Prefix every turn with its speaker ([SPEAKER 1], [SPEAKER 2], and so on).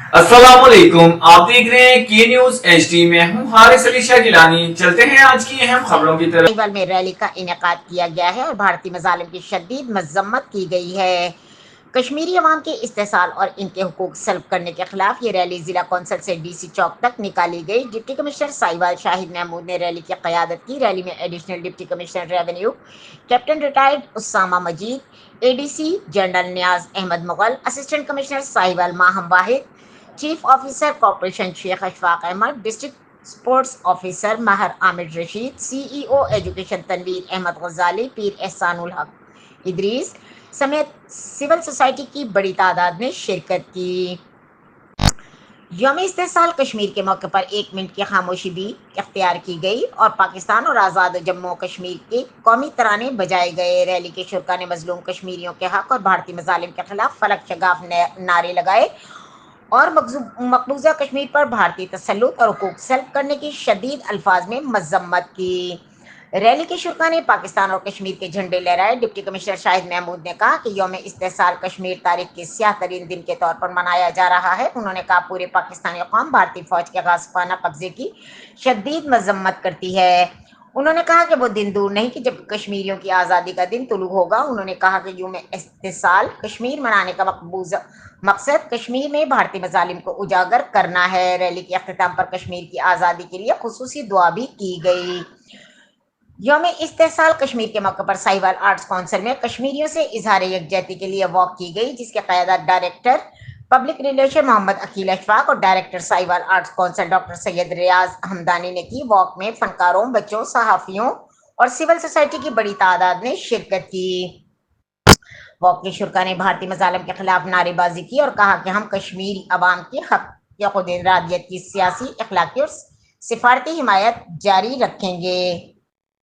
[SPEAKER 1] अस्सलामुअलैकुम, आप देख रहे हैं के न्यूज HD। में हूँ हारिस अली शाह गिलानी। चलते हैं आज की अहम खबरों की तरफ।
[SPEAKER 2] साहिवाल में रैली का इनेकाद किया गया है और भारतीय मजालिम की शदीद मजम्मत की गई है। कश्मीरी अवाम के इस्तेसाल और इनके हुकूक सल्ब करने के खिलाफ ये रैली जिला कौंसल से DC चौक तक निकाली गई। डिप्टी कमिश्नर साहिवाल शाहिद महमूद ने रैली की क़यादत की। रैली में additional deputy commissioner revenue captain retired Usama Majeed, ADC general Niaz Ahmed Mughal, assistant commissioner Sahiwal Maham Wahid, chief officer corporation Sheikh Ashfaq Ahmed, district sports officer Mehar Amir Rashid, CEO education Tanveer Ahmed Ghazali, Pir Ehsanul हक इदरीस समेत सिविल सोसाइटी की बड़ी तादाद ने शिरकत की। यौम इस्तेसाल कश्मीर के मौके पर 1 मिनट की खामोशी भी इख्तियार की गई और पाकिस्तान और आज़ाद जम्मू कश्मीर के कौमी तराने बजाए गए। रैली के शुरा ने मजलूम कश्मीरियों के हक और भारतीय मजालिम के खिलाफ फलक शगाफ नारे लगाए और मकबूजा कश्मीर पर भारतीय तसल्लुत और हुकूक सल्ब करने की शदीद अल्फाज में मजम्मत की। रैली के शुरा ने पाकिस्तान और कश्मीर के झंडे लहराए। डिप्टी कमिश्नर शाहिद महमूद ने कहा कि यौम इस्तेसाल कश्मीर तारीख के स्याह तरीन दिन के तौर पर मनाया जा रहा है। उन्होंने कहा पूरे पाकिस्तानी कौम भारतीय फौज के गासिबाना कब्जे की शदीद मजम्मत करती है। उन्होंने कहा कि वो दिन दूर नहीं कि जब कश्मीरियों की आज़ादी का दिन तुलू होगा। उन्होंने कहा कि यौम इस्तेसाल कश्मीर मनाने का मकसद कश्मीर में भारतीय मजालिम को उजागर करना है। रैली के अख्तिताम पर कश्मीर की आज़ादी के लिए खुसूसी दुआ भी की गई। यौम इस्तेसाल कश्मीर के मौके पर साहिवाल आर्ट्स काउंसिल में कश्मीरियों से इजहार यकजहती के लिए वॉक की गई, जिसके क़यादत director public relation Mohammad Aqeel Ashfaq और director Sahiwal arts council doctor Syed Riaz Hamdani ने की। वॉक में फनकारों, बच्चों, सहाफ़ियों और सिविल सोसाइटी की बड़ी तादाद ने शिरकत की। वॉक के शुरा ने भारतीय मजालिम के खिलाफ नारेबाजी की और कहा कि हम कश्मीरी अवाम की हक खुद इरादियत की सियासी, अखलाकी और सिफारती हिमायत जारी रखेंगे।